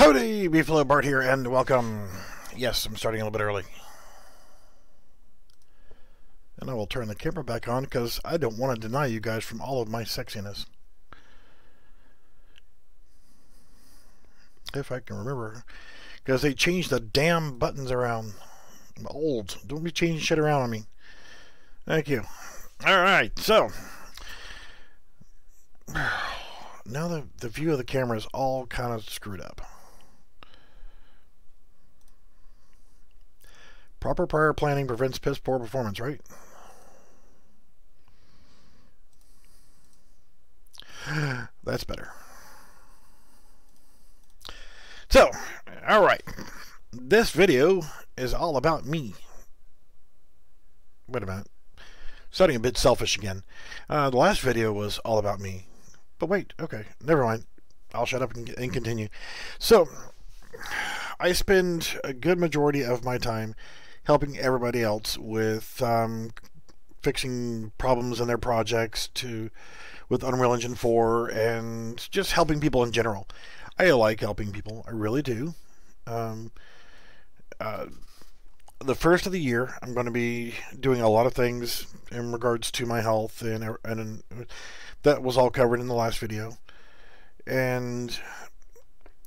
Howdy, Beefalo Bart here, and welcome. Yes, I'm starting a little bit early. And I will turn the camera back on because I don't want to deny you guys from all of my sexiness. If I can remember. Because they changed the damn buttons around. I'm old. Don't be changing shit around on me. Thank you. Alright, so. Now the view of the camera is all kind of screwed up. Proper prior planning prevents piss poor performance, right? That's better. So, alright. This video is all about me. Wait a minute. Sounding a bit selfish again. The last video was all about me. But wait, okay, never mind. I'll shut up and continue. So, I spend a good majority of my time helping everybody else with fixing problems in their projects with Unreal Engine 4 and just helping people in general. I like helping people, I really do. The first of the year, I'm going to be doing a lot of things in regards to my health, and that was all covered in the last video. And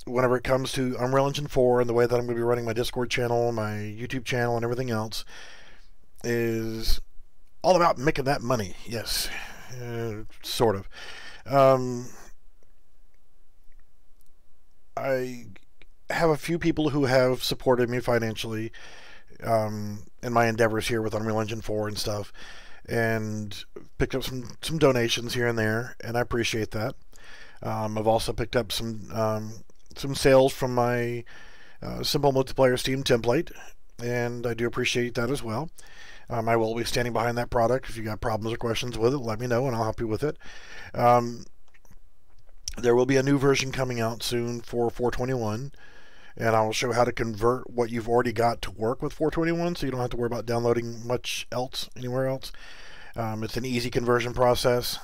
whenever it comes to Unreal Engine 4 and the way that I'm going to be running my Discord channel, my YouTube channel, and everything else, is all about making that money. Yes, sort of. I have a few people who have supported me financially in my endeavors here with Unreal Engine 4 and stuff, and picked up some donations here and there, and I appreciate that. I've also picked up some sales from my simple multiplayer Steam template, and I do appreciate that as well. I will be standing behind that product. If you got problems or questions with it, let me know and I'll help you with it. There will be a new version coming out soon for 421, and I will show how to convert what you've already got to work with 421, so you don't have to worry about downloading much else anywhere else. It's an easy conversion process.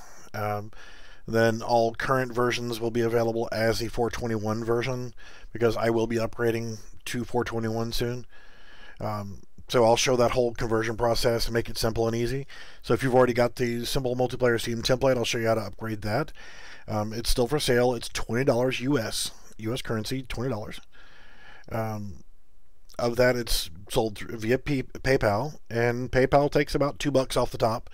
Then all current versions will be available as the 421 version, because I will be upgrading to 421 soon. So I'll show that whole conversion process and make it simple and easy. So if you've already got the simple multiplayer Steam template, I'll show you how to upgrade that. It's still for sale. It's $20 US currency, $20. Of that, it's sold via PayPal, and PayPal takes about $2 off the top.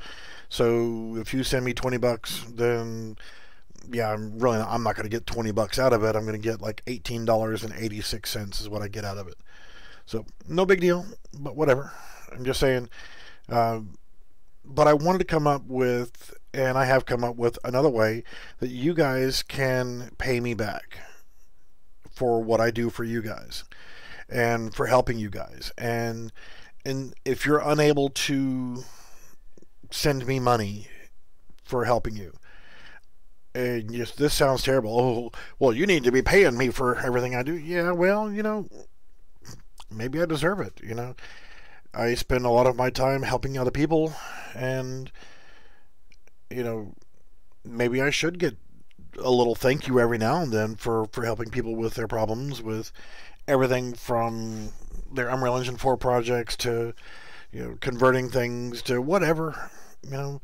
So if you send me $20, then yeah, I'm not going to get $20 out of it. I'm going to get like $18.86 is what I get out of it. So no big deal, but whatever. I'm just saying. But I wanted to come up with, and I have come up with, another way that you guys can pay me back for what I do for you guys and for helping you guys. And if you're unable to send me money for helping you, and just, this sounds terrible. Oh, well, you need to be paying me for everything I do. Yeah, well, you know, maybe I deserve it. You know, I spend a lot of my time helping other people, and you know, maybe I should get a little thank you every now and then for helping people with their problems, with everything from their Unreal Engine 4 projects to, you know, converting things to whatever, you know,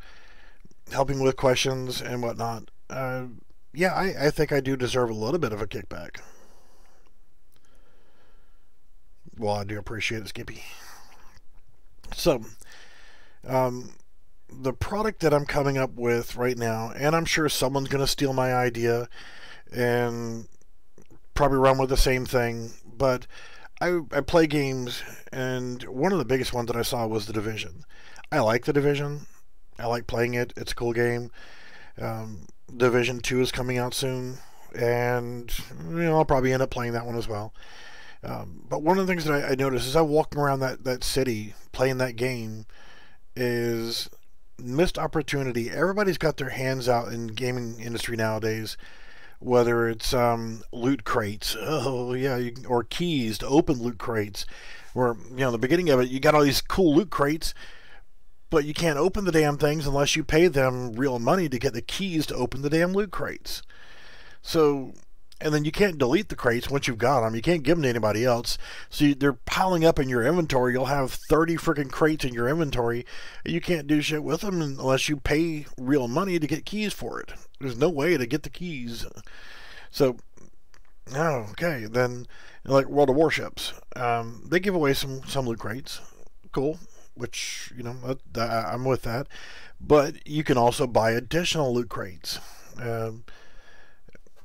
helping with questions and whatnot. Yeah, I think I do deserve a little bit of a kickback. Well, I do appreciate it, Skippy. So, the product that I'm coming up with right now, and I'm sure someone's going to steal my idea and probably run with the same thing, but I play games, and one of the biggest ones that I saw was The Division. I like The Division. I like playing it. It's a cool game. Division 2 is coming out soon, and you know, I'll probably end up playing that one as well. But one of the things that I noticed as I'm walking around that city playing that game is missed opportunity. Everybody's got their hands out in the gaming industry nowadays, whether it's loot crates, oh yeah, or keys to open loot crates, where, you know, the beginning of it, you got all these cool loot crates, but you can't open the damn things unless you pay them real money to get the keys to open the damn loot crates. So And then you can't delete the crates once you've got them. You can't give them to anybody else. So they're piling up in your inventory. You'll have 30 freaking crates in your inventory. And you can't do shit with them unless you pay real money to get keys for it. There's no way to get the keys. So, oh, okay. Then, like World of Warships, they give away some loot crates. Cool. Which, you know, I'm with that. But you can also buy additional loot crates.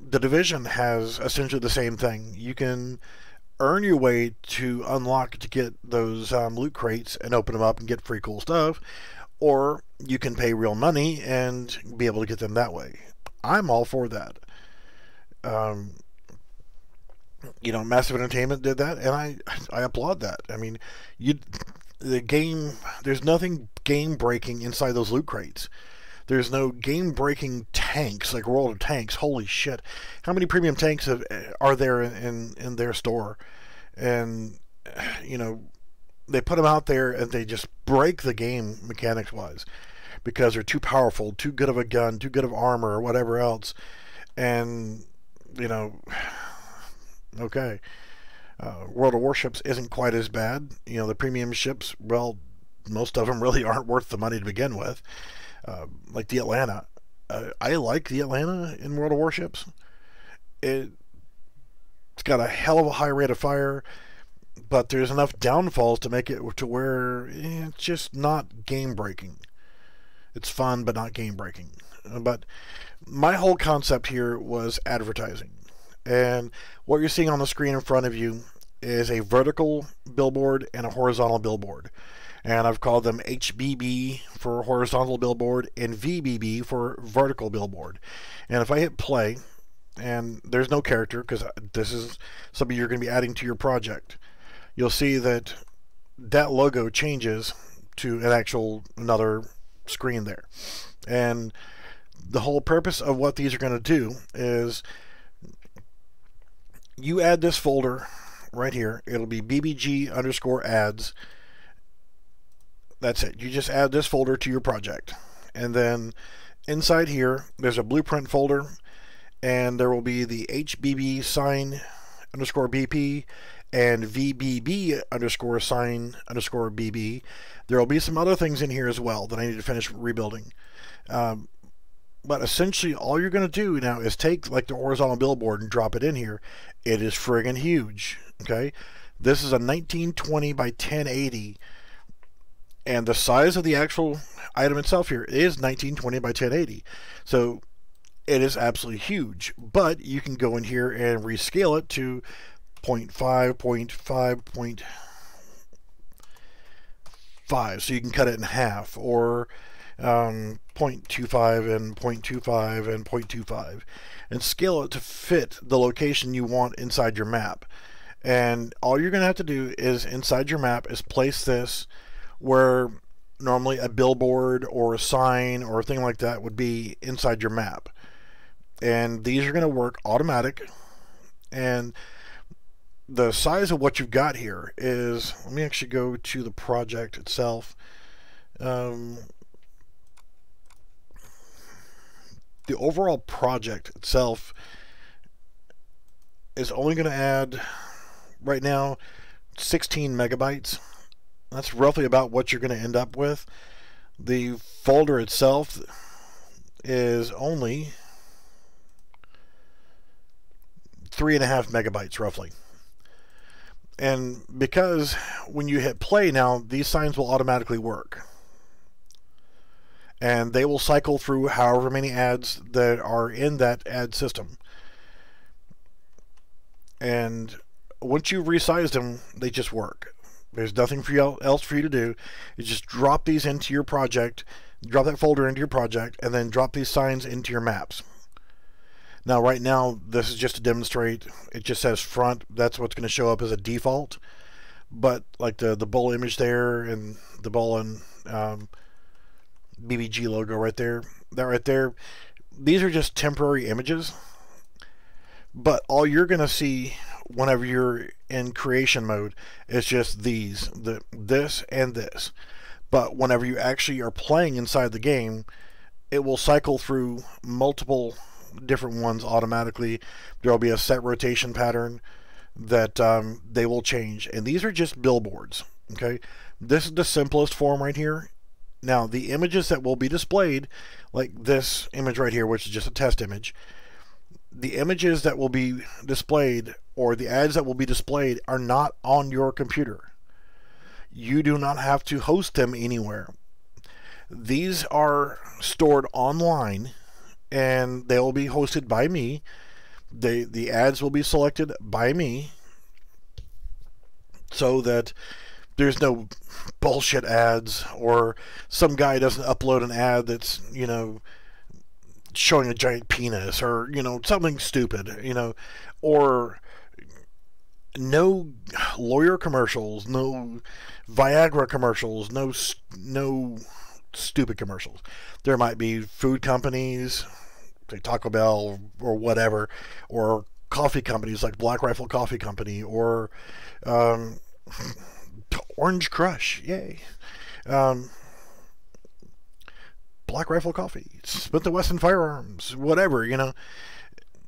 The Division has essentially the same thing. You can earn your way to unlock to get those loot crates and open them up and get free cool stuff, or you can pay real money and be able to get them that way. I'm all for that. You know, Massive Entertainment did that, and I applaud that. I mean, there's nothing game breaking inside those loot crates. There's no game-breaking tanks like World of Tanks. Holy shit! How many premium tanks are there in their store? And you know, they put them out there and they just break the game mechanics-wise because they're too powerful, too good of a gun, too good of armor, or whatever else. And you know, okay, World of Warships isn't quite as bad. You know, the premium ships, well, most of them really aren't worth the money to begin with. Like the Atlanta. I like the Atlanta in World of Warships. It's got a hell of a high rate of fire, but there's enough downfalls to make it to where it's just not game breaking. It's fun, but not game breaking. But my whole concept here was advertising. And what you're seeing on the screen in front of you is a vertical billboard and a horizontal billboard. And I've called them HBB for horizontal billboard and VBB for vertical billboard. And if I hit play, and there's no character because this is something you're going to be adding to your project, you'll see that that logo changes to another screen there. And the whole purpose of what these are going to do is you add this folder right here. It'll be bbg_ads. That's it. You just add this folder to your project. And then inside here, there's a blueprint folder, and there will be the HBB sign_BP and VBB_sign_BB. There will be some other things in here as well that I need to finish rebuilding. But essentially, all you're going to do now is take like the horizontal billboard and drop it in here. It is friggin' huge. Okay, this is a 1920 by 1080. And the size of the actual item itself here is 1920 by 1080. So it is absolutely huge. But you can go in here and rescale it to 0.5, 0.5, 0.5. So you can cut it in half. Or 0.25 and 0.25 and 0.25. And scale it to fit the location you want inside your map. And all you're going to have to do is inside your map is place this where normally a billboard or a sign or a thing like that would be inside your map. And these are going to work automatic. And the size of what you've got here is, let me actually go to the project itself. The overall project itself is only going to add right now 16 megabytes. That's roughly about what you're going to end up with. The folder itself is only 3.5 megabytes roughly. And because when you hit play now, these signs will automatically work. And they will cycle through however many ads that are in that ad system. And once you've resized them, they just work. There's nothing else for you to do. You just drop these into your project, drop that folder into your project, and then drop these signs into your maps. Now, right now, this is just to demonstrate. It just says front. That's what's going to show up as a default. But like the bull image there and the bull and BBG logo right there, that right there, these are just temporary images. But all you're going to see whenever you're in creation mode is just this and this. But whenever you actually are playing inside the game, it will cycle through multiple different ones automatically. There will be a set rotation pattern that they will change. And these are just billboards. Okay, this is the simplest form right here. Now, the images that will be displayed, like this image right here, which is just a test image, the images that will be displayed, or the ads that will be displayed, are not on your computer. You do not have to host them anywhere. These are stored online, and they will be hosted by me. The ads will be selected by me, so that there's no bullshit ads, or some guy doesn't upload an ad that's, you know, showing a giant penis, or, you know, something stupid, you know, or no lawyer commercials, no Viagra commercials, no stupid commercials. There might be food companies, say Taco Bell or whatever, or coffee companies like Black Rifle Coffee Company, or Orange Crush, yay. Black Rifle Coffee, Smith & Wesson Firearms, whatever, you know.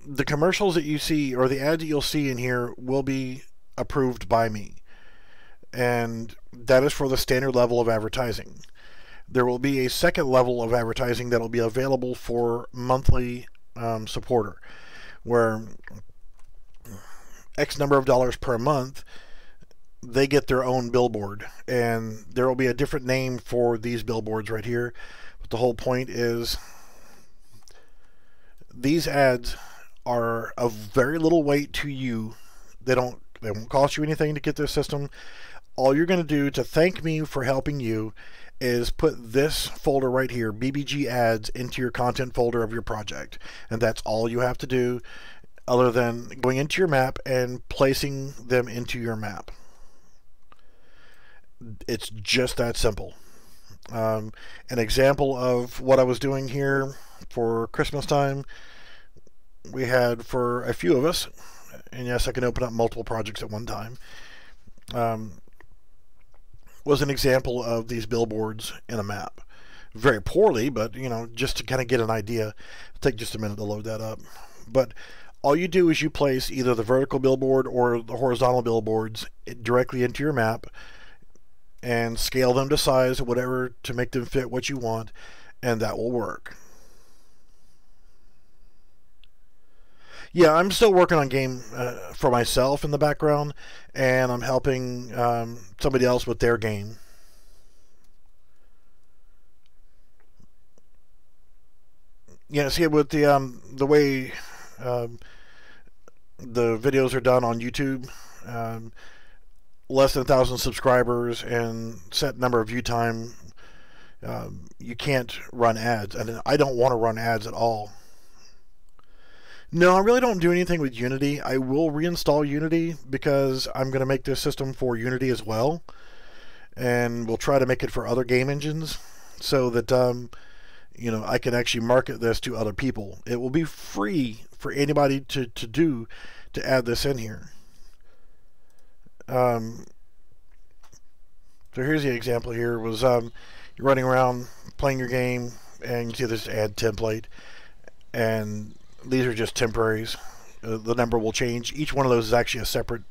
The commercials that you see, or the ads that you'll see in here, will be approved by me. And that is for the standard level of advertising. There will be a second level of advertising that will be available for monthly supporter, where X number of dollars per month, they get their own billboard, and there will be a different name for these billboards right here. But the whole point is, these ads are of very little weight to you. They won't cost you anything to get this system. All you're going to do to thank me for helping you is put this folder right here, BBG ads, into your content folder of your project. And that's all you have to do, other than going into your map and placing them into your map. It's just that simple. An example of what I was doing here for Christmas time, we had, for a few of us, and yes, I can open up multiple projects at one time, was an example of these billboards in a map. Very poorly, but, you know, just to kind of get an idea. It'll take just a minute to load that up. But all you do is you place either the vertical billboard or the horizontal billboards directly into your map, and scale them to size, whatever, to make them fit what you want, and that will work. Yeah, I'm still working on game for myself in the background, and I'm helping somebody else with their game. Yeah, see, with the way the videos are done on YouTube, less than 1,000 subscribers and set number of view time, you can't run ads, and I don't want to run ads at all. No, I really don't do anything with Unity. I will reinstall Unity because I'm going to make this system for Unity as well, and we'll try to make it for other game engines so that you know, I can actually market this to other people. It will be free for anybody to add this in here. So here's the example here. Was you're running around playing your game, and you see this ad template, and these are just temporaries. The number will change. Each one of those is actually a separate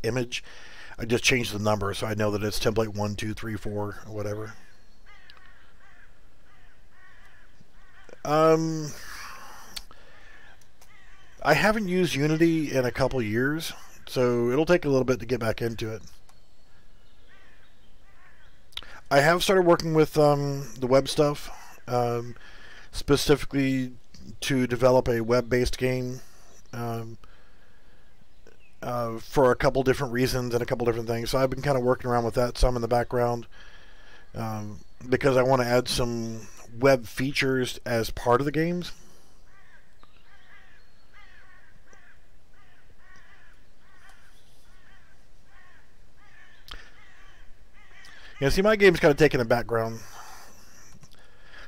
image. I just changed the number so I know that it's template 1, 2, 3, 4, or whatever. I haven't used Unity in a couple years, so it'll take a little bit to get back into it. I have started working with the web stuff, specifically to develop a web-based game for a couple different reasons and a couple different things. So I've been kind of working around with that some in the background because I want to add some web features as part of the games. Yeah, see, my game's kind of taking a background.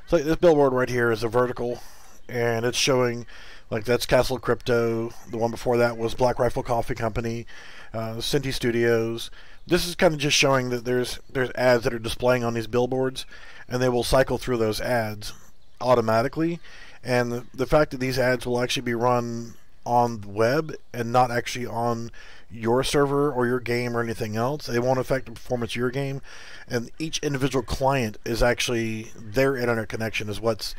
So like this billboard right here is a vertical, and it's showing, like, that's Castle Crypto. The one before that was Black Rifle Coffee Company, Cinti Studios. This is kind of just showing that there's ads that are displaying on these billboards, and they will cycle through those ads automatically, And the fact that these ads will actually be run on the web and not actually on your server or your game or anything else, they won't affect the performance of your game. And each individual client is actually their internet connection is what's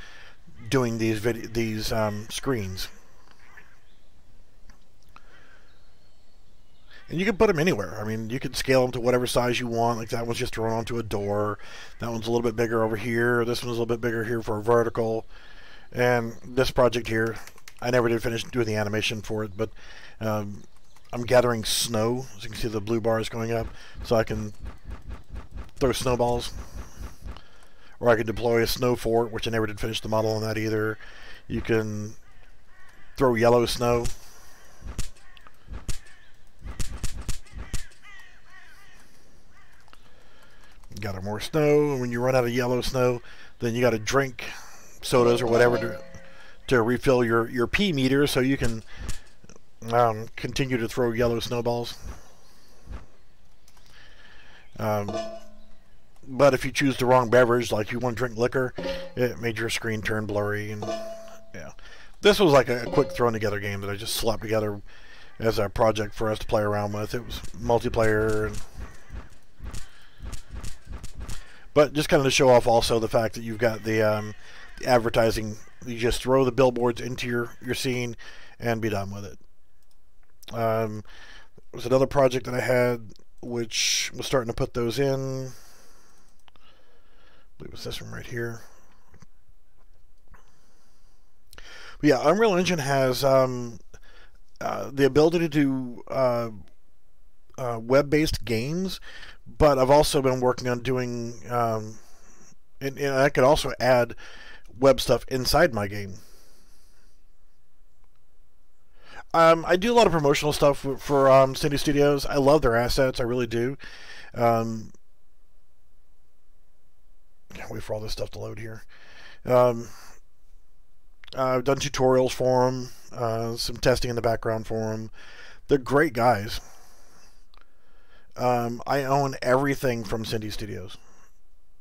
doing these screens. And you can put them anywhere. I mean, you can scale them to whatever size you want. Like that one's just thrown onto a door. That one's a little bit bigger over here. This one's a little bit bigger here for a vertical. And this project here, I never did finish doing the animation for it, but I'm gathering snow. As you can see, the blue bar is going up, so I can throw snowballs. Or I can deploy a snow fort, which I never did finish the model on that either. You can throw yellow snow. Got more snow, and when you run out of yellow snow, then you got to drink sodas or whatever to refill your P meter, so you can continue to throw yellow snowballs. But if you choose the wrong beverage, like you want to drink liquor, it made your screen turn blurry. And yeah, this was like a quick thrown together game that I just slapped together as a project for us to play around with. It was multiplayer, but just kind of to show off also the fact that you've got the advertising. You just throw the billboards into your scene and be done with it. There was another project that I had which was starting to put those in. I believe it was this one right here. But yeah, Unreal Engine has the ability to do web-based games, but I've also been working on doing, and I could also add web stuff inside my game. I do a lot of promotional stuff for Cindy Studios. I love their assets, I really do. Can't wait for all this stuff to load here. I've done tutorials for them, some testing in the background for them. They're great guys. I own everything from Cindy Studios.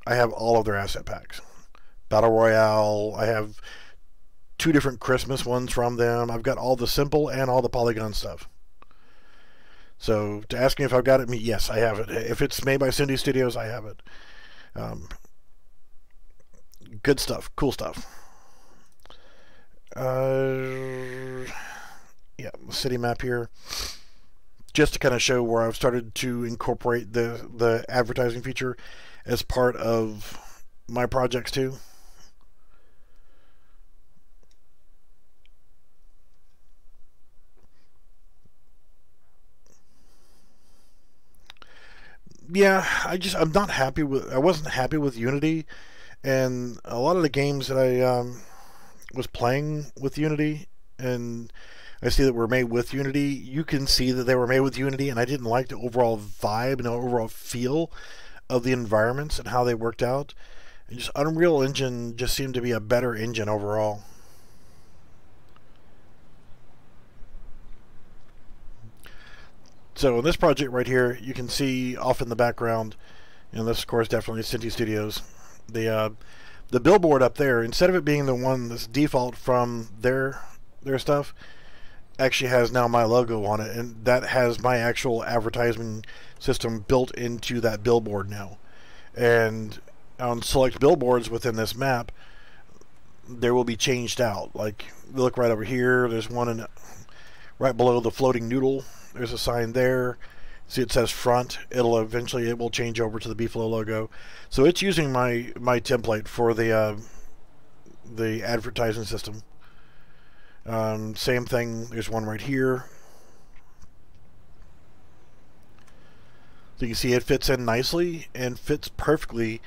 I have all of their asset packs. Battle Royale, I have 2 different Christmas ones from them. I've got all the simple and all the polygon stuff. So to ask me if I've got it, yes, I have it. If it's made by Cindy Studios, I have it. Good stuff, cool stuff. Yeah, the city map here. Just to kind of show where I've started to incorporate the advertising feature as part of my projects too. Yeah, I'm not happy with. I wasn't happy with Unity, and a lot of the games that I was playing with Unity, and I see that were made with Unity. You can see that they were made with Unity, and I didn't like the overall vibe and the overall feel of the environments and how they worked out. And just Unreal Engine just seemed to be a better engine overall. So in this project right here, you can see off in the background, and this of course definitely Cindy Studios, the billboard up there, instead of it being the one that's default from their stuff, actually has now my logo on it, and that has my actual advertising system built into that billboard now. And on select billboards within this map, there will be changed out. Like, look right over here, there's one right below the floating noodle. There's a sign there. See, it says front. It will change over to the Beefalo logo. So it's using my template for the advertising system. Same thing. There's one right here. So you can see it fits in nicely and fits perfectly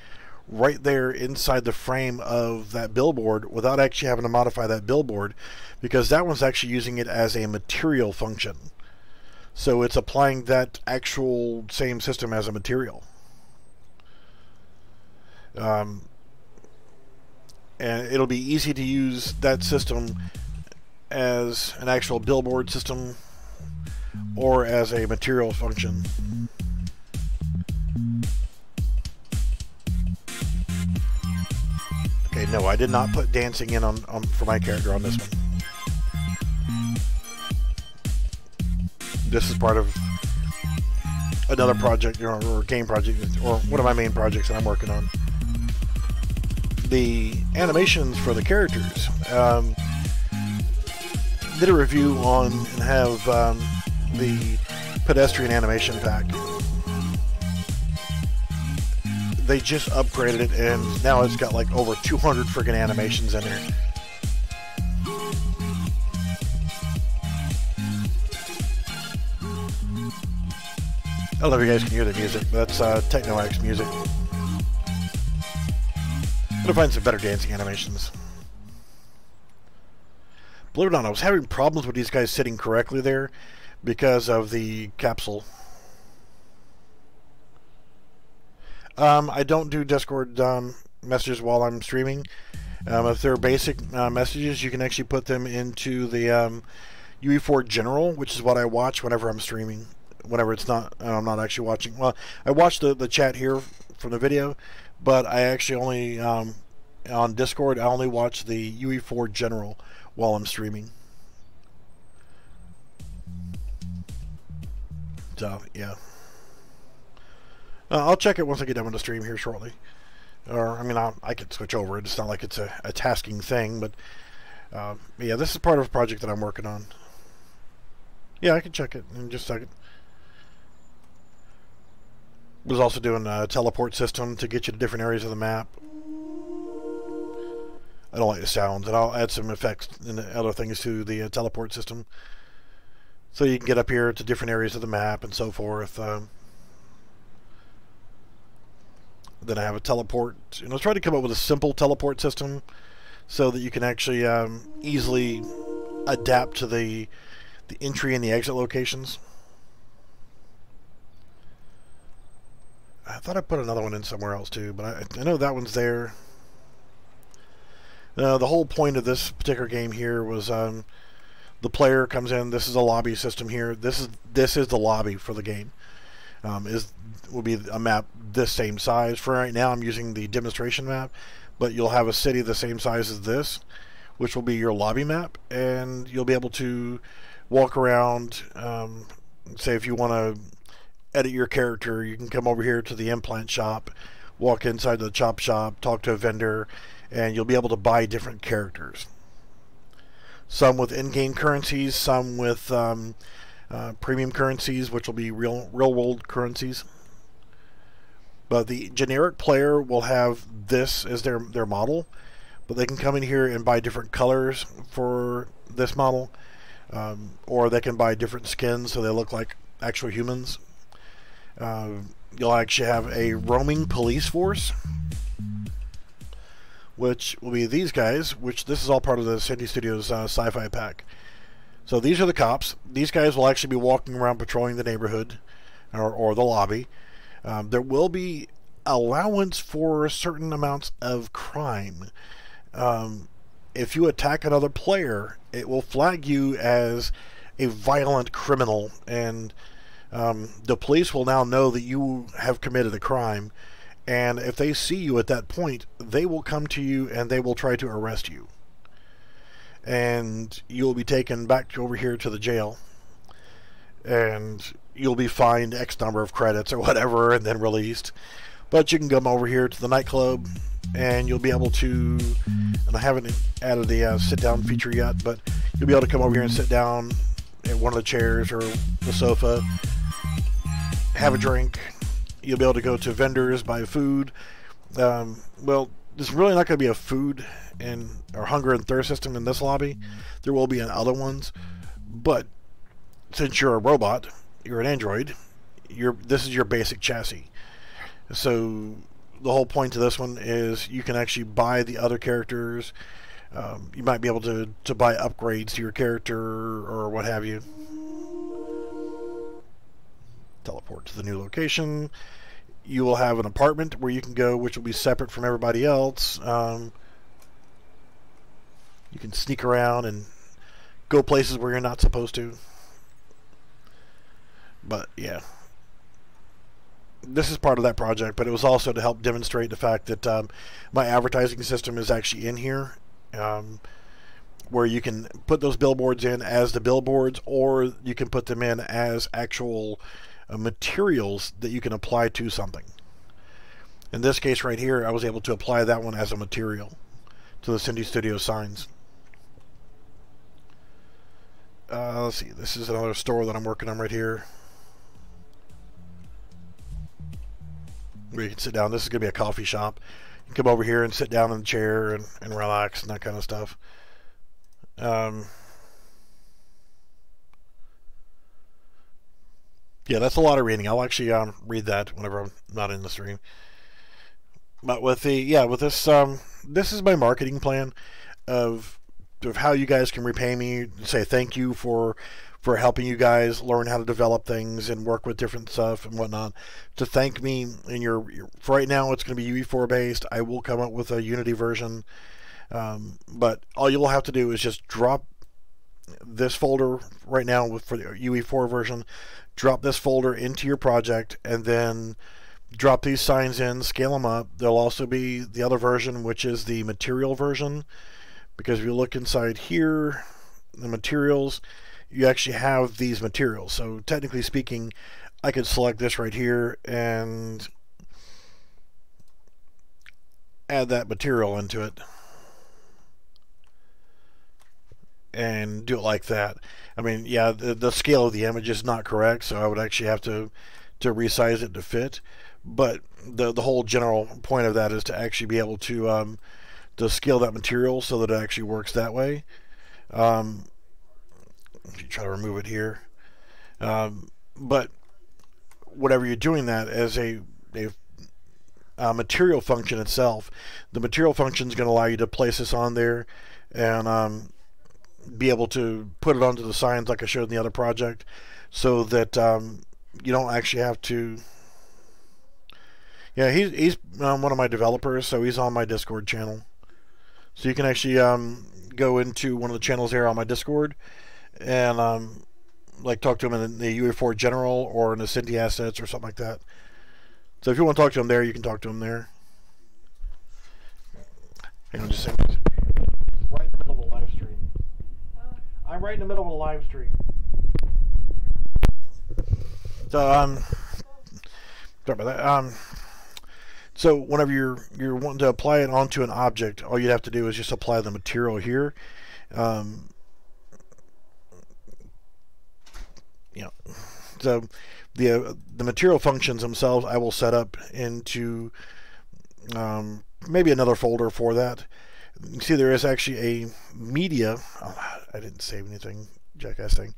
right there inside the frame of that billboard without actually having to modify that billboard, because that one's actually using it as a material function. So it's applying that actual same system as a material. And it'll be easy to use that system as an actual billboard system or as a material function. Okay, Okay, no, I did not put dancing in on for my character on this one. This is part of another project or game project, or one of my main projects that I'm working on. The animations for the characters. Did a review on and have the pedestrian animation pack. They just upgraded it, and now it's got like over 200 friggin' animations in there. I don't know if you guys can hear the music, but that's Techno-X music. I'm gonna find some better dancing animations. Believe it or not, I was having problems with these guys sitting correctly there because of the capsule. I don't do Discord messages while I'm streaming. If they're basic messages, you can actually put them into the UE4 General, which is what I watch whenever I'm streaming. Whenever it's not, I'm not actually watching. Well, I watch the chat here from the video, but I actually only on Discord I only watch the UE4 General while I'm streaming. So yeah. I'll check it once I get done with the stream here shortly. Or, I mean, I could switch over. It's not like it's a tasking thing, but yeah, this is part of a project that I'm working on. Yeah, I can check it in just a second. Was also doing a teleport system to get you to different areas of the map. I don't like the sounds, and I'll add some effects and other things to the teleport system. So you can get up here to different areas of the map and so forth. Then I have a teleport, and I'll try to come up with a simple teleport system so that you can actually easily adapt to the entry and the exit locations. I thought I put another one in somewhere else too, but I know that one's there. The whole point of this particular game here was the player comes in. This is a lobby system here. This is the lobby for the game. Will be a map this same size. For right now, I'm using the demonstration map, but you'll have a city the same size as this, which will be your lobby map, and you'll be able to walk around. Say if you want to edit your character, you can come over here to the implant shop, walk inside the chop shop, talk to a vendor, and you'll be able to buy different characters. Some with in-game currencies, some with premium currencies, which will be real world currencies. But the generic player will have this as their model, but they can come in here and buy different colors for this model, or they can buy different skins so they look like actual humans. You'll actually have a roaming police force, which will be these guys, which this is all part of the Cindy Studios sci-fi pack. So these are the cops. These guys will actually be walking around patrolling the neighborhood or the lobby. There will be allowance for certain amounts of crime. If you attack another player, it will flag you as a violent criminal, and the police will now know that you have committed a crime, and if they see you at that point, they will come to you and they will try to arrest you. And you'll be taken back over here to the jail, and you'll be fined X number of credits or whatever and then released. But you can come over here to the nightclub and you'll be able to, and I haven't added the sit down feature yet, but you'll be able to come over here and sit down at one of the chairs or the sofa, have a drink. You'll be able to go to vendors, buy food. Well, there's really not going to be a food or hunger and thirst system in this lobby. There will be in other ones, but since you're a robot, you're an android, this is your basic chassis. So the whole point to this one is you can actually buy the other characters. You might be able to buy upgrades to your character or what have you. Teleport to the new location. You will have an apartment where you can go, which will be separate from everybody else. You can sneak around and go places where you're not supposed to. But yeah, this is part of that project, but it was also to help demonstrate the fact that my advertising system is actually in here, where you can put those billboards in as the billboards, or you can put them in as actual materials that you can apply to something. In this case right here, I was able to apply that one as a material to the Cindy Studio signs. Let's see, this is another store that I'm working on right here, where you can sit down. This is going to be a coffee shop. You can come over here and sit down in the chair and relax and that kind of stuff. Yeah, that's a lot of reading. I'll actually read that whenever I'm not in the stream. But with this, this is my marketing plan of how you guys can repay me. Say thank you for helping you guys learn how to develop things and work with different stuff and whatnot. To thank me in for right now, it's going to be UE4 based. I will come up with a Unity version, but all you'll have to do is just drop this folder right now for the UE4 version. Drop this folder into your project, and then drop these signs in, scale them up. There'll also be the other version, which is the material version, because if you look inside here, the materials, you actually have these materials. So technically speaking, I could select this right here and add that material into it and do it like that. I mean, yeah, the scale of the image is not correct, so I would actually have to resize it to fit. But the whole general point of that is to actually be able to scale that material so that it actually works that way. If you try to remove it here, but whatever you're doing that as a material function itself, the material function is going to allow you to place this on there and be able to put it onto the signs like I showed in the other project, so that you don't actually have to. Yeah, he's one of my developers, so he's on my Discord channel. So you can actually go into one of the channels there on my Discord and like talk to him in the UE4 General or in the Cindy Assets or something like that. So if you want to talk to him there, you can talk to him there. Hang on just a second. Right in the middle of a live stream. I'm right in the middle of a live stream. So sorry about that. So whenever you're wanting to apply it onto an object, all you'd have to do is just apply the material here. So the material functions themselves, I will set up into maybe another folder for that. You can see there is actually a media. Oh, I didn't save anything, jackass thing.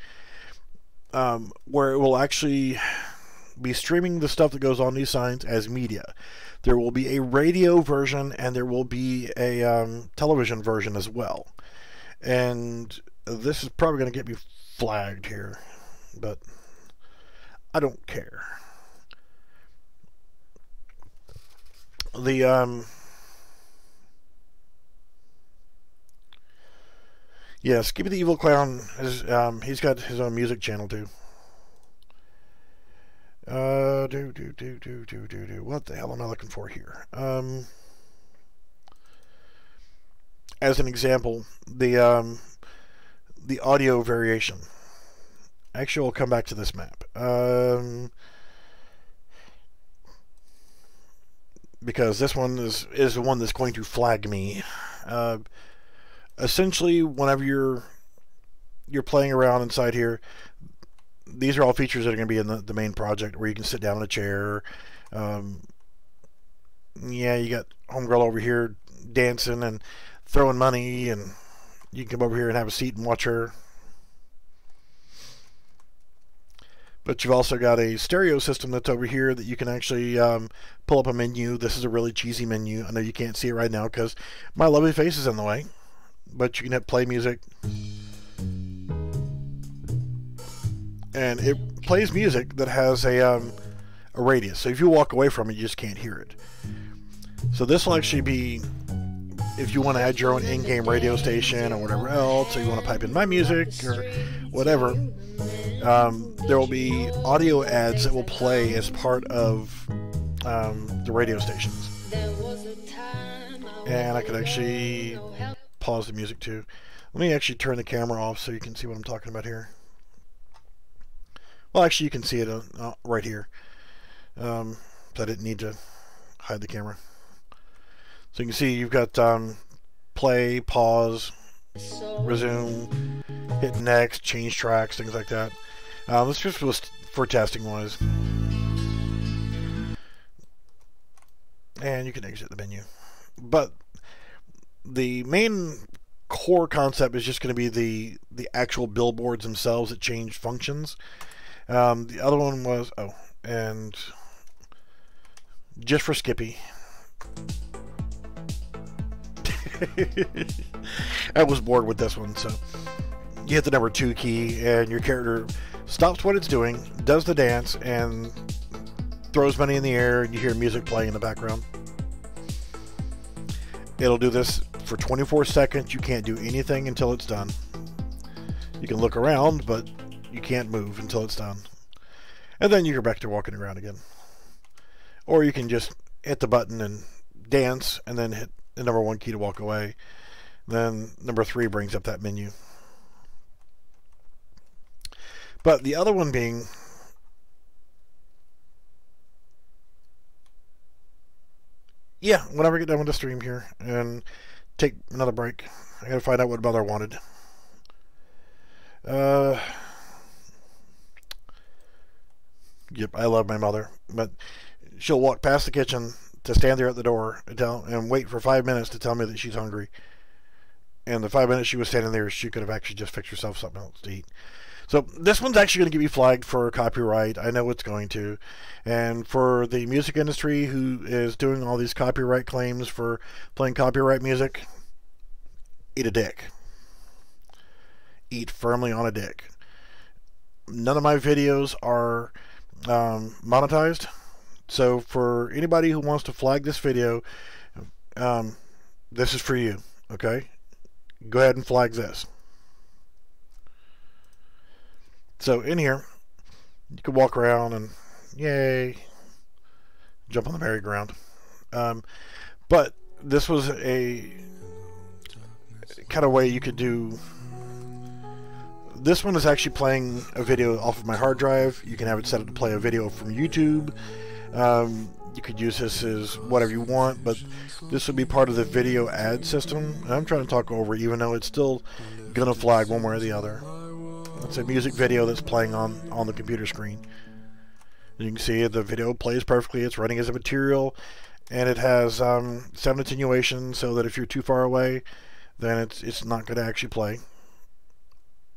Where it will actually be streaming the stuff that goes on these signs as media. There will be a radio version and there will be a television version as well. And this is probably going to get me flagged here, but I don't care. The yeah, Skippy the Evil Clown is he's got his own music channel too. What the hell am I looking for here? As an example, the audio variation. Actually, we'll come back to this map. Because this one is the one that's going to flag me. Essentially, whenever you're playing around inside here, these are all features that are going to be in the main project, where you can sit down in a chair. Yeah, you got homegirl over here dancing and throwing money, and you can come over here and have a seat and watch her. But you've also got a stereo system that's over here that you can actually pull up a menu. This is a really cheesy menu. I know you can't see it right now because my lovely face is in the way. But you can hit play music. And it plays music that has a radius. So if you walk away from it, you just can't hear it. So this will actually be, if you want to add your own in-game radio station or whatever else, or you want to pipe in my music or whatever, there will be audio ads that will play as part of the radio stations. And I could actually pause the music too. Let me actually turn the camera off so you can see what I'm talking about here. Well, actually, you can see it right here. So I didn't need to hide the camera. So you can see you've got play, pause, resume, hit next, change tracks, things like that. This just was for testing wise. And you can exit the menu. But the main core concept is just going to be the actual billboards themselves that change functions. The other one was, and just for Skippy. I was bored with this one, so you hit the number 2 key and your character stops what it's doing, does the dance, and throws money in the air, and you hear music playing in the background. It'll do this for 24 seconds. You can't do anything until it's done. You can look around, but you can't move until it's done. And then you go back to walking around again. Or you can just hit the button and dance, and then hit the number 1 key to walk away. Then number 3 brings up that menu. But the other one being, yeah, whenever I get done with the stream here and take another break, I gotta find out what Mother wanted. Yep, I love my mother, but she'll walk past the kitchen to stand there at the door and wait for 5 minutes to tell me that she's hungry. And the 5 minutes she was standing there, she could have actually just fixed herself something else to eat. So this one's actually going to get me flagged for copyright. I know it's going to. And for the music industry who is doing all these copyright claims for playing copyright music, eat a dick. Eat firmly on a dick. None of my videos are monetized. So for anybody who wants to flag this video, this is for you. Okay? Go ahead and flag this. So in here, you can walk around and yay, jump on the merry-go-round. But this was a kind of way you could do. This one is actually playing a video off of my hard drive. You can have it set up to play a video from YouTube. You could use this as whatever you want, but this would be part of the video ad system. And I'm trying to talk over it, even though it's still gonna flag one way or the other. It's a music video that's playing on the computer screen. You can see the video plays perfectly. It's running as a material, and it has sound attenuation, so that if you're too far away, then it's not going to actually play.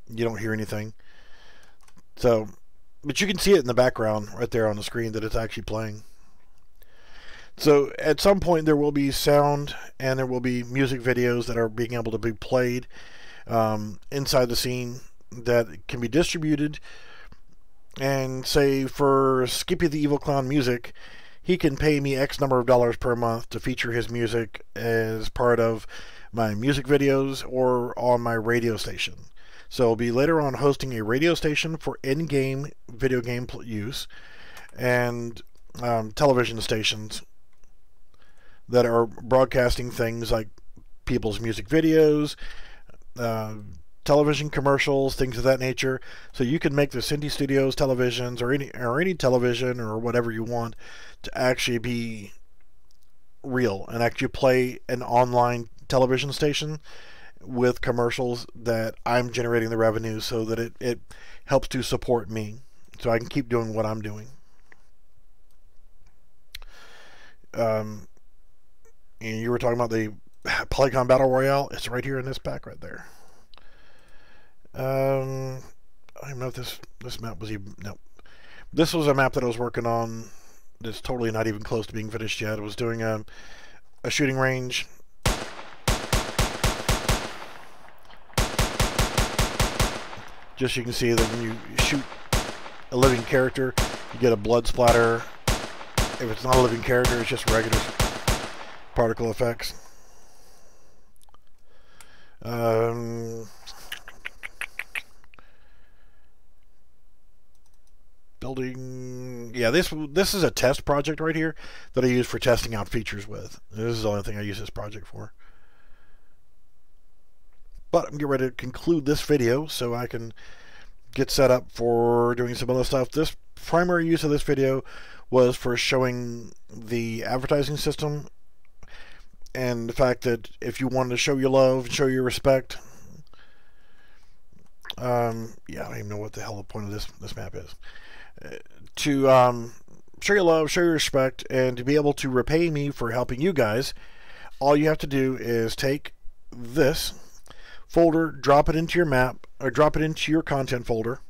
You don't hear anything. So, but you can see it in the background right there on the screen that it's actually playing. So at some point there will be sound and there will be music videos that are being able to be played inside the scene that can be distributed. And say for Skippy the Evil Clown music, he can pay me X number of dollars per month to feature his music as part of my music videos or on my radio station. So I'll be later on hosting a radio station for in-game video game use and television stations that are broadcasting things like people's music videos, television commercials, things of that nature. So you can make the Cindy Studios televisions or any television or whatever you want to actually be real and actually play an online television station with commercials that I'm generating the revenue so that it helps to support me so I can keep doing what I'm doing. And you were talking about the Polygon Battle Royale. It's right here in this pack right there. I don't know if this map was even... No. This was a map that I was working on that's totally not even close to being finished yet. I was doing a shooting range. Just so you can see that when you shoot a living character, you get a blood splatter. If it's not a living character, it's just regular particle effects. building. Yeah, this is a test project right here that I use for testing out features with. This is the only thing I use this project for. But I'm getting ready to conclude this video so I can get set up for doing some other stuff. This primary use of this video was for showing the advertising system and the fact that if you wanted to show your love and show your respect, yeah, I don't even know what the hell the point of this map is. To show your love, show your respect, and to be able to repay me for helping you guys, all you have to do is take this folder, drop it into your map, or drop it into your content folder.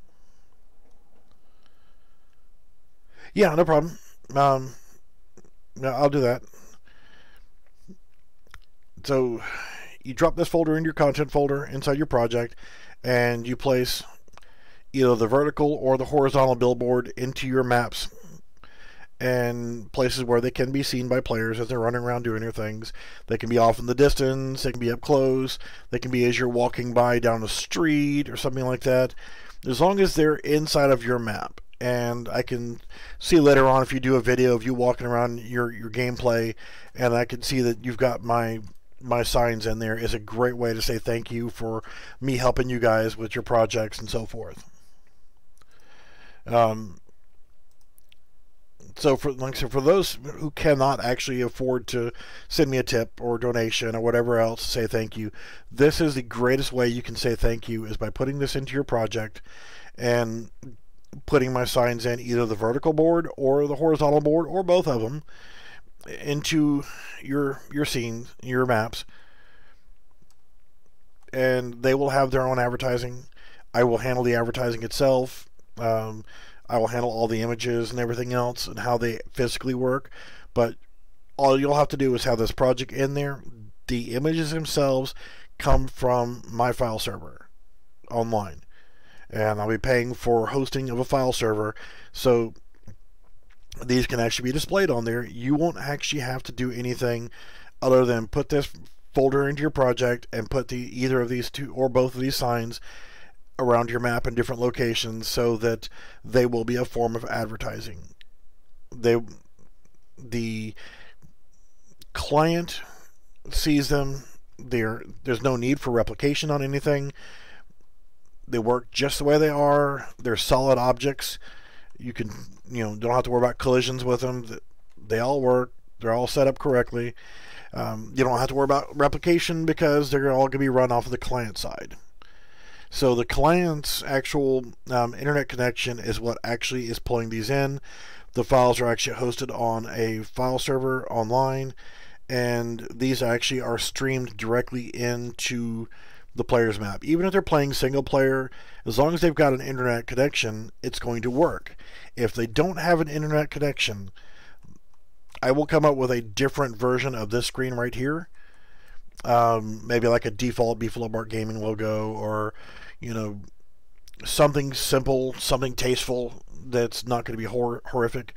Yeah, no problem. No, I'll do that. So you drop this folder in your content folder inside your project, and you place either the vertical or the horizontal billboard into your maps and places where they can be seen by players as they're running around doing their things. They can be off in the distance, they can be up close, they can be as you're walking by down the street or something like that, as long as they're inside of your map. And I can see later on, if you do a video of you walking around your gameplay, and I can see that you've got my signs in there, is a great way to say thank you for me helping you guys with your projects and so forth. So for those who cannot actually afford to send me a tip or donation or whatever else to say thank you, this is the greatest way you can say thank you, is by putting this into your project and putting my signs in either the vertical board or the horizontal board, or both of them, into your scene, your maps, and they will have their own advertising. I will handle the advertising itself. I will handle all the images and everything else and how they physically work, but all you'll have to do is have this project in there. The images themselves come from my file server online, and I'll be paying for hosting of a file server, so these can actually be displayed on there. You won't actually have to do anything other than put this folder into your project and put either of these two or both of these signs around your map in different locations, so that they will be a form of advertising. The client sees them. There's no need for replication on anything. They work just the way they are. They're solid objects. You don't have to worry about collisions with them. They all work. They're all set up correctly. You don't have to worry about replication because they're all going to be run off of the client side. So the client's actual internet connection is what actually is pulling these in. The files are actually hosted on a file server online, and these actually are streamed directly into the player's map. Even if they're playing single player, as long as they've got an internet connection, it's going to work. If they don't have an internet connection, I will come up with a different version of this screen right here. Maybe like a default Beefalo Gaming logo, or something simple, something tasteful that's not going to be horrific.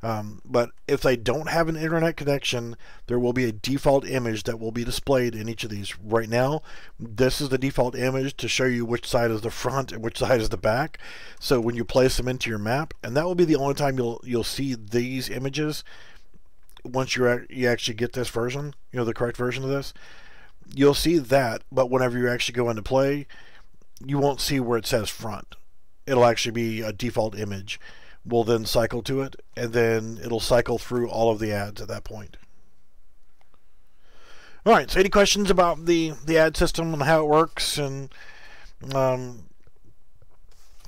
But if they don't have an internet connection, there will be a default image that will be displayed in each of these. Right now, this is the default image to show you which side is the front and which side is the back. So when you place them into your map, and that will be the only time you'll see these images. Once you actually get this version, the correct version of this, you'll see that. But whenever you actually go into play, you won't see where it says front. It'll actually be a default image. We'll then cycle to it, and then it'll cycle through all of the ads at that point. All right, so any questions about the ad system and how it works and that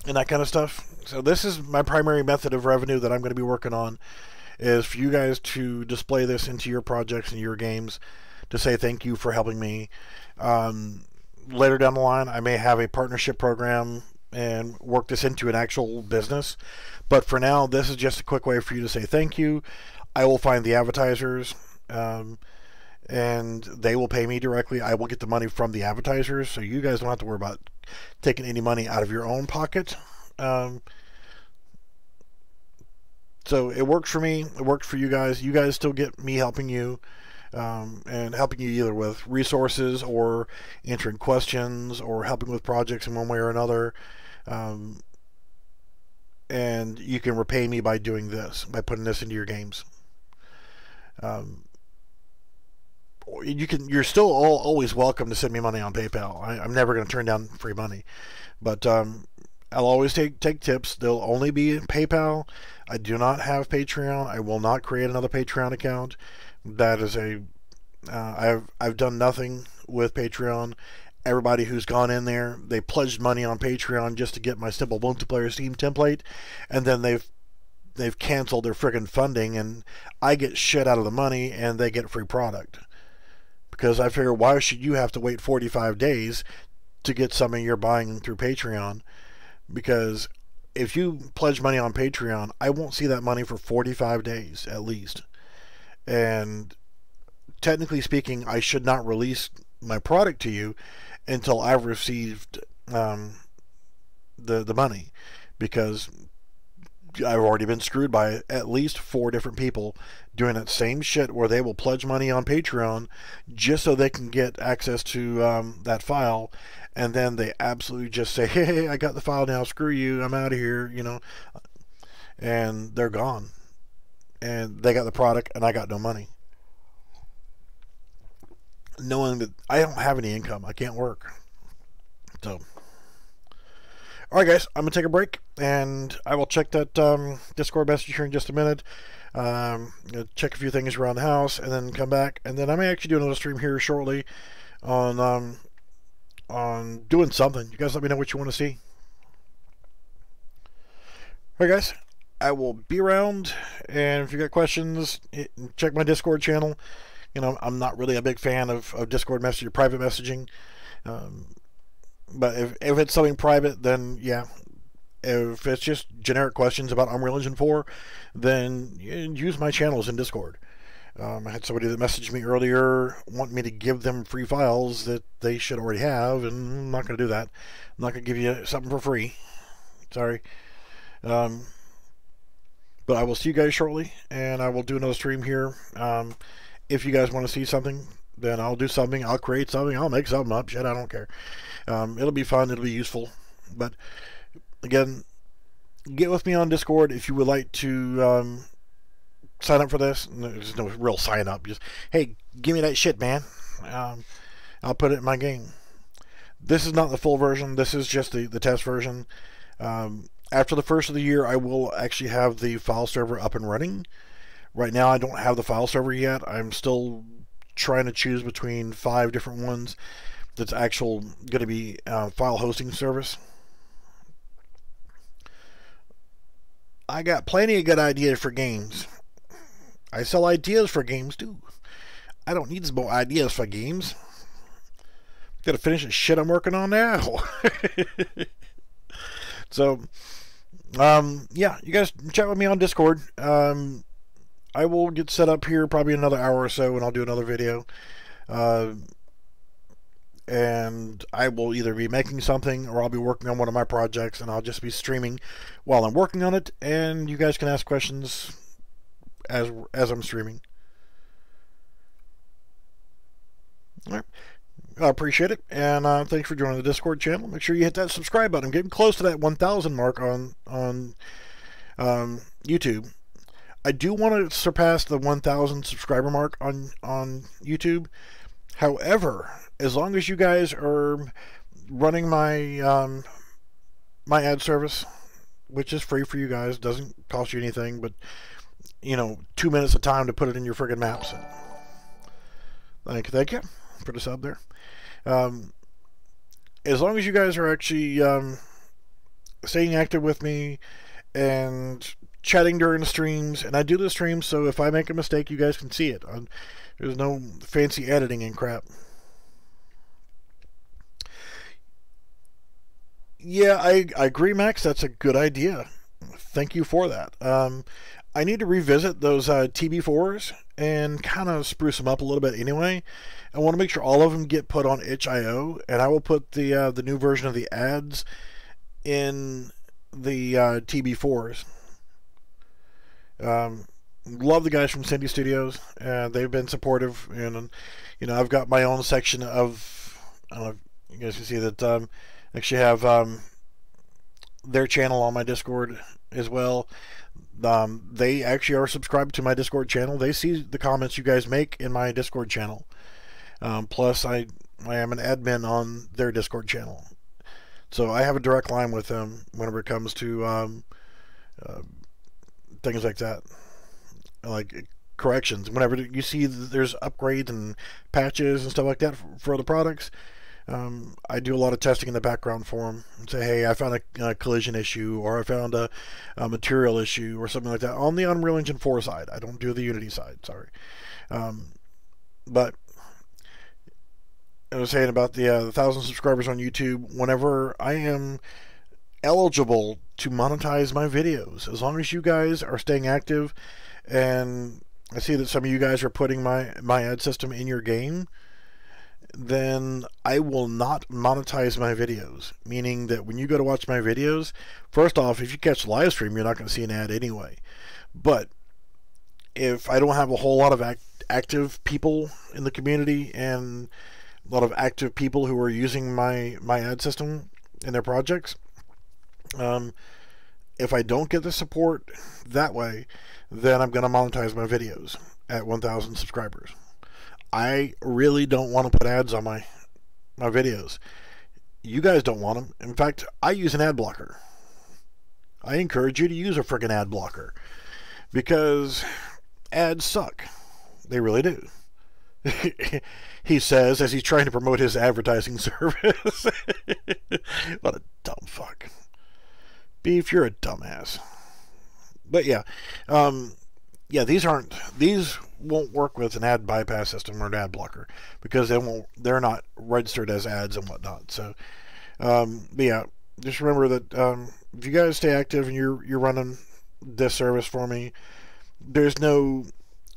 kind of stuff? So this is my primary method of revenue that I'm going to be working on, is for you guys to display this into your projects and your games to say thank you for helping me. Later down the line, I may have a partnership program and work this into an actual business. But for now, this is just a quick way for you to say thank you. I will find the advertisers, and they will pay me directly. I will get the money from the advertisers, so you guys don't have to worry about taking any money out of your own pocket. So it works for me. It works for you guys. You guys still get me helping you. And helping you either with resources or answering questions or helping with projects in one way or another. and you can repay me by doing this, by putting this into your games. You're still always welcome to send me money on PayPal. I'm never going to turn down free money, but I'll always take tips. They'll only be PayPal. I do not have Patreon. I will not create another Patreon account. That is I've done nothing with Patreon. Everybody who's gone in there, they pledged money on Patreon just to get my simple multiplayer Steam template, and then they've canceled their friggin' funding, and I get shit out of the money, and they get free product. Because I figure, why should you have to wait 45 days to get something you're buying through Patreon? Because if you pledge money on Patreon, I won't see that money for 45 days at least. And technically speaking, I should not release my product to you until I've received the money, because I've already been screwed by at least 4 different people doing that same shit, where they will pledge money on Patreon just so they can get access to that file, and then they absolutely just say, hey, I got the file now, screw you, I'm out of here, you know, and they're gone, and they got the product and I got no money, knowing that I don't have any income, I can't work. So alright guys, I'm going to take a break, and I will check that Discord message here in just a minute. Check a few things around the house, and then come back, and then I may actually do another stream here shortly on doing something. You guys let me know what you want to see. Alright guys, I will be around, and if you got questions, check my Discord channel. You know, I'm not really a big fan of Discord messaging, private messaging. But if it's something private, then yeah. If it's just generic questions about Unreal Engine 4, then use my channels in Discord. I had somebody that messaged me earlier wanting me to give them free files that they should already have, and I'm not going to do that. I'm not going to give you something for free. Sorry. But I will see you guys shortly, and I will do another stream here. If you guys want to see something, then I'll do something. I'll create something. I'll make something up. Shit, I don't care. It'll be fun. It'll be useful. But again, get with me on Discord if you would like to sign up for this. There's no real sign up. Just, hey, give me that shit, man. I'll put it in my game. This is not the full version. This is just the test version. After the first of the year, I will actually have the file server up and running. Right now, I don't have the file server yet. I'm still trying to choose between 5 different ones that's actual going to be file hosting service. I got plenty of good ideas for games. I sell ideas for games too. I don't need some more ideas for games. Gotta finish the shit I'm working on now. So, yeah, you guys chat with me on Discord. I will get set up here probably another hour or so, and I'll do another video. And I will either be making something, or I'll be working on one of my projects, and I'll just be streaming while I'm working on it, and you guys can ask questions as I'm streaming. All right. I appreciate it, and thanks for joining the Discord channel. Make sure you hit that subscribe button. I'm getting close to that 1,000 mark on YouTube. I do want to surpass the 1,000 subscriber mark on YouTube. However, as long as you guys are running my my ad service, which is free for you guys, doesn't cost you anything, but you know, 2 minutes of time to put it in your friggin' maps. Thank you for the sub there. As long as you guys are actually staying active with me and chatting during the streams, and I do the streams so if I make a mistake, you guys can see it. There's no fancy editing and crap. Yeah, I agree, Max. That's a good idea. Thank you for that. I need to revisit those TB4s and kind of spruce them up a little bit anyway. I want to make sure all of them get put on itch.io, and I will put the new version of the ads in the TB4s. Love the guys from Cindy Studios. They've been supportive, and you know, I've got my own section of, I don't know if you guys can see that, actually have their channel on my Discord as well. They actually are subscribed to my Discord channel. They see the comments you guys make in my Discord channel. Plus, I am an admin on their Discord channel. So I have a direct line with them whenever it comes to things like that. Like corrections. Whenever you see there's upgrades and patches and stuff like that for the products, I do a lot of testing in the background for them and say, hey, I found a collision issue, or I found a material issue or something like that on the Unreal Engine 4 side. I don't do the Unity side, sorry. But I was saying about the 1,000 subscribers on YouTube, whenever I am eligible to monetize my videos, as long as you guys are staying active, and I see that some of you guys are putting my ad system in your game, then I will not monetize my videos. Meaning that when you go to watch my videos, first off, if you catch the live stream, you're not going to see an ad anyway. But if I don't have a whole lot of active people in the community and a lot of active people who are using my ad system in their projects, if I don't get the support that way, then I'm going to monetize my videos at 1,000 subscribers. I really don't want to put ads on my videos. You guys don't want them. In fact, I use an ad blocker. I encourage you to use a freaking ad blocker, because ads suck. They really do. He says as he's trying to promote his advertising service. What a dumb fuck. Beef, you're a dumbass. But yeah, these won't work with an ad bypass system or an ad blocker, because they're not registered as ads and whatnot. So, but yeah, just remember that if you guys stay active and you're running this service for me,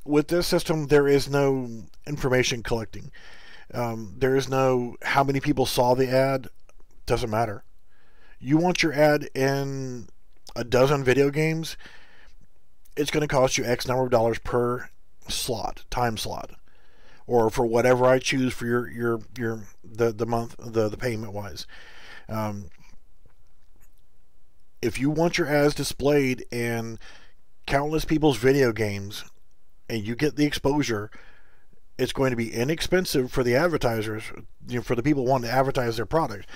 with this system there is no information collecting. There is no how many people saw the ad. Doesn't matter. You want your ad in a dozen video games, it's going to cost you X number of dollars per slot, time slot, or for whatever I choose for the month, the payment wise. If you want your ads displayed in countless people's video games and you get the exposure, it's going to be inexpensive for the advertisers, for the people wanting to advertise their product.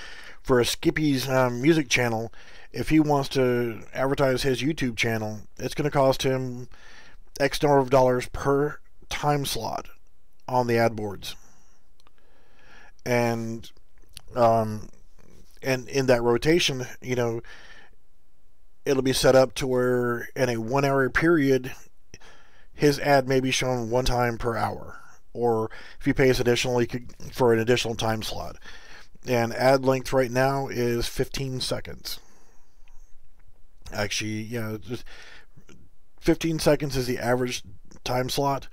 For a Skippy's music channel, if he wants to advertise his YouTube channel, it's going to cost him X number of dollars per time slot on the ad boards. And in that rotation, it'll be set up to where in a 1 hour period, his ad may be shown one time per hour. Or if he pays additionally for an additional time slot. And ad length right now is 15 seconds. Actually, just 15 seconds is the average time slot.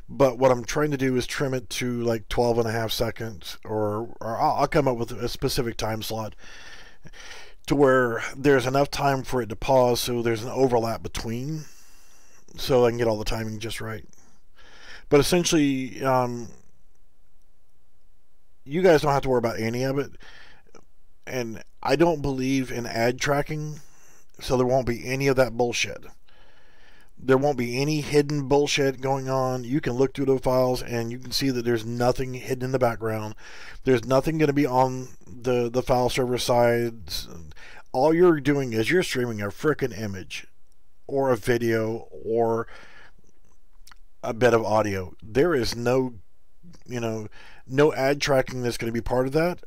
But what I'm trying to do is trim it to like 12.5 seconds, or I'll come up with a specific time slot to where there's enough time for it to pause, so there's an overlap between, so I can get all the timing just right. But essentially, you guys don't have to worry about any of it. And I don't believe in ad tracking, so there won't be any of that bullshit. There won't be any hidden bullshit going on. You can look through the files and you can see that there's nothing hidden in the background. There's nothing going to be on the file server sides. All you're doing is you're streaming a frickin' image or a video or a bit of audio. There is no ad tracking that's going to be part of that.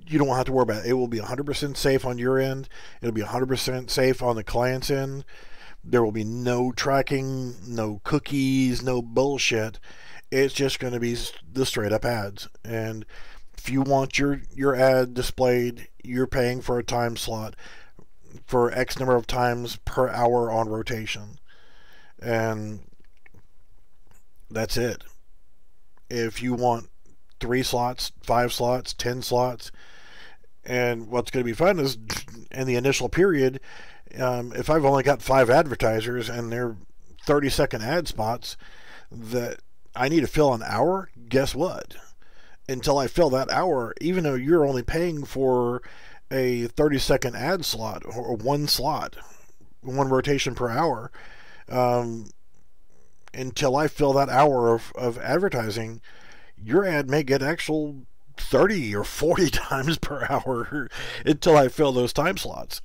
You don't have to worry about it. It will be 100% safe on your end. It'll be 100% safe on the client's end. There will be no tracking, no cookies, no bullshit. It's just going to be the straight up ads. And if you want your ad displayed, you're paying for a time slot for X number of times per hour on rotation. And that's it. If you want 3 slots, 5 slots, 10 slots, and what's going to be fun is in the initial period, if I've only got 5 advertisers and they're 30-second ad spots that I need to fill an hour, guess what? until I fill that hour, even though you're only paying for a 30-second ad slot or one slot, one rotation per hour. Until I fill that hour of advertising, your ad may get actual 30 or 40 times per hour until I fill those time slots.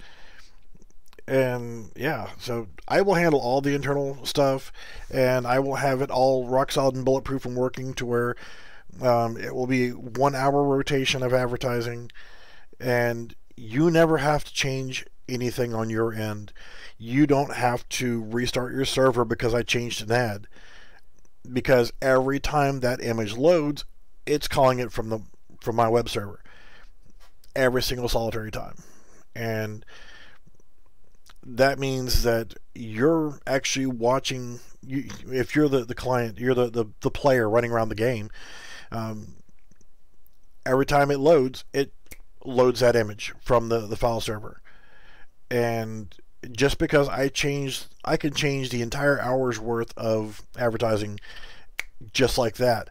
And yeah, so I will handle all the internal stuff, and I will have it all rock solid and bulletproof and working to where it will be 1 hour rotation of advertising, and you never have to change anything on your end. You don't have to restart your server because I changed an ad, because every time that image loads, it's calling it from my web server every single solitary time. And that means that you're actually watching, if you're the client, you're the player running around the game, every time it loads that image from the file server. And just because I can change the entire hour's worth of advertising just like that,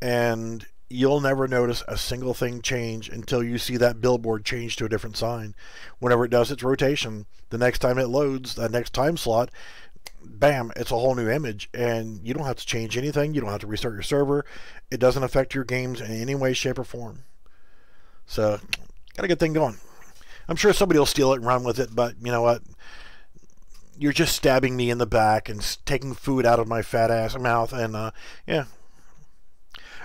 and you'll never notice a single thing change until you see that billboard change to a different sign. Whenever it does its rotation, the next time it loads, that next time slot, bam, it's a whole new image, and you don't have to change anything. You don't have to restart your server. It doesn't affect your games in any way, shape, or form. So, got a good thing going. I'm sure somebody will steal it and run with it, but you know what? You're just stabbing me in the back and taking food out of my fat ass mouth, and yeah.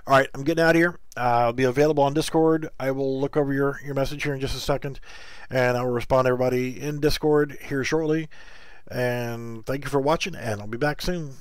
All right, I'm getting out of here. I'll be available on Discord. I will look over your message here in just a second, and I will respond to everybody in Discord here shortly. And thank you for watching, and I'll be back soon.